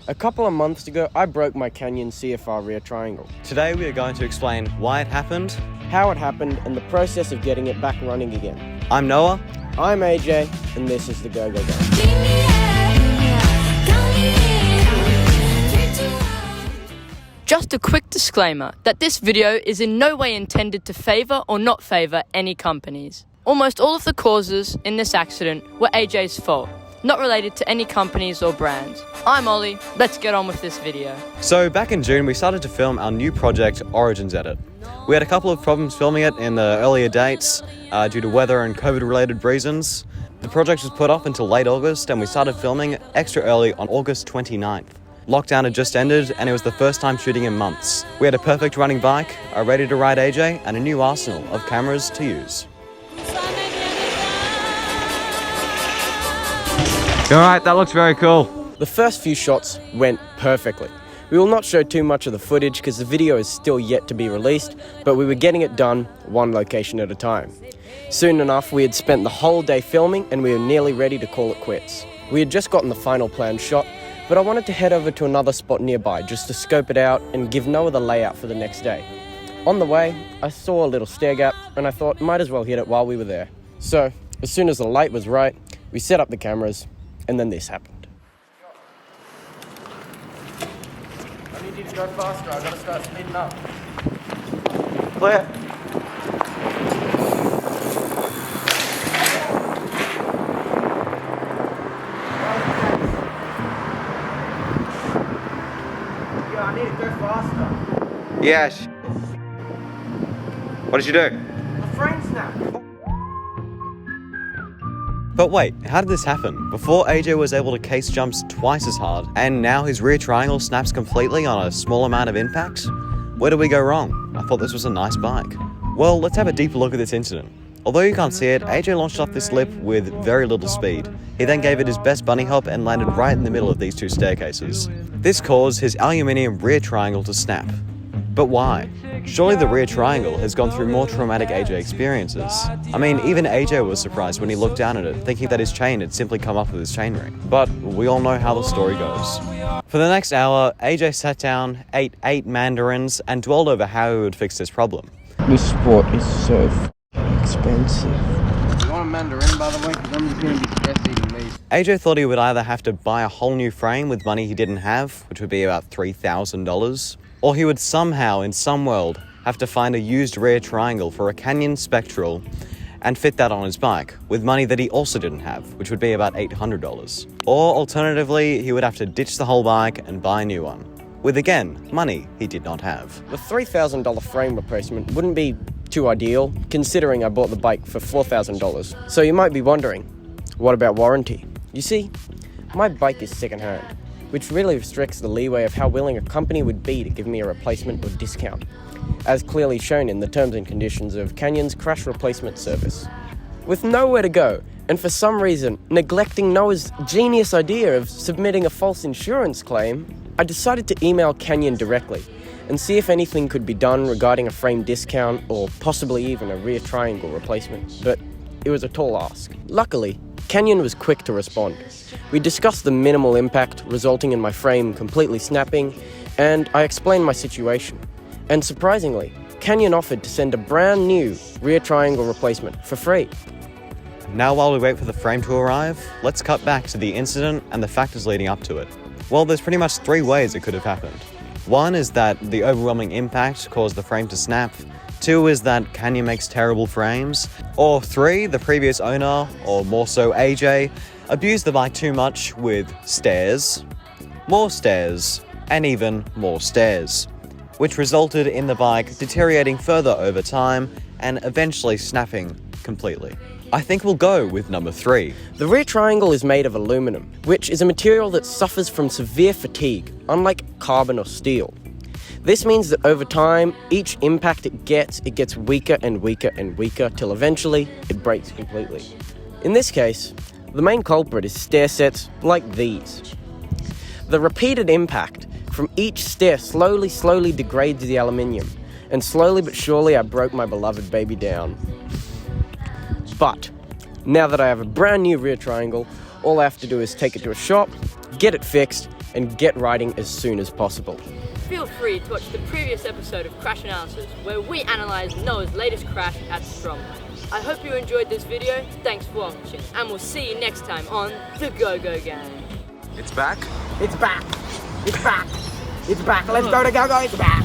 A couple of months ago, I broke my Canyon CFR rear triangle. Today we are going to explain why it happened, how it happened, and the process of getting it back running again. I'm Noah. I'm AJ, and this is the Go Go Go. Just a quick disclaimer that this video is in no way intended to favour or not favour any companies. Almost all of the causes in this accident were AJ's fault, not related to any companies or brands. I'm Ollie, let's get on with this video. So back in June we started to film our new project, Origins Edit. We had a couple of problems filming it in the earlier dates due to weather and COVID-related reasons. The project was put off until late August and we started filming extra early on August 29th. Lockdown had just ended and it was the first time shooting in months. We had a perfect running bike, a ready-to-ride AJ, and a new arsenal of cameras to use. Alright, that looks very cool. The first few shots went perfectly. We will not show too much of the footage because the video is still yet to be released, but we were getting it done one location at a time. Soon enough, we had spent the whole day filming and we were nearly ready to call it quits. We had just gotten the final plan shot, but I wanted to head over to another spot nearby just to scope it out and give Noah the layout for the next day. On the way, I saw a little stair gap and I thought might as well hit it while we were there. So, as soon as the light was right, we set up the cameras and then this happened. I need you to go faster, I've got to start speeding up. Clear. Yeah, I need to go faster. Yes. What did you do? The frame snapped. But wait, how did this happen? Before AJ was able to case jumps twice as hard, and now his rear triangle snaps completely on a small amount of impact? Where did we go wrong? I thought this was a nice bike. Well, let's have a deeper look at this incident. Although you can't see it, AJ launched off this lip with very little speed. He then gave it his best bunny hop and landed right in the middle of these two staircases. This caused his aluminium rear triangle to snap. But why? Surely the rear triangle has gone through more traumatic AJ experiences. I mean, even AJ was surprised when he looked down at it, thinking that his chain had simply come up with his chainring. But we all know how the story goes. For the next hour, AJ sat down, ate 8 mandarins, and dwelled over how he would fix this problem. This sport is so expensive. You want a mandarin, by the way? Because I'm just going to be stress eating these. AJ thought he would either have to buy a whole new frame with money he didn't have, which would be about $3,000, or he would somehow, in some world, have to find a used rear triangle for a Canyon Spectral and fit that on his bike, with money that he also didn't have, which would be about $800. Or alternatively, he would have to ditch the whole bike and buy a new one, with again, money he did not have. The $3,000 frame replacement wouldn't be too ideal, considering I bought the bike for $4,000. So you might be wondering, what about warranty? You see, my bike is second-hand, which really restricts the leeway of how willing a company would be to give me a replacement or discount, as clearly shown in the terms and conditions of Canyon's crash replacement service. With nowhere to go, and for some reason neglecting Noah's genius idea of submitting a false insurance claim, I decided to email Canyon directly and see if anything could be done regarding a frame discount or possibly even a rear triangle replacement, but it was a tall ask. Luckily, Canyon was quick to respond. We discussed the minimal impact resulting in my frame completely snapping, and I explained my situation. And surprisingly, Canyon offered to send a brand new rear triangle replacement for free. Now while we wait for the frame to arrive, let's cut back to the incident and the factors leading up to it. Well, there's pretty much 3 ways it could have happened. One is that the overwhelming impact caused the frame to snap. 2 is that Canyon makes terrible frames. Or 3, the previous owner, or more so AJ, abused the bike too much with stairs, more stairs, and even more stairs, which resulted in the bike deteriorating further over time and eventually snapping completely. I think we'll go with number 3. The rear triangle is made of aluminum, which is a material that suffers from severe fatigue, unlike carbon or steel. This means that over time, each impact it gets weaker and weaker and weaker till eventually it breaks completely. In this case, the main culprit is stair sets like these. The repeated impact from each stair slowly degrades the aluminium, and slowly but surely I broke my beloved baby down. But now that I have a brand new rear triangle, all I have to do is take it to a shop, get it fixed, and get riding as soon as possible. Feel free to watch the previous episode of Crash Analysis, where we analyse Noah's latest crash at Strombo. I hope you enjoyed this video, thanks for watching, and we'll see you next time on The Go-Go Gang. It's back? It's back! It's back! It's back! Let's go to Go-Go! It's back!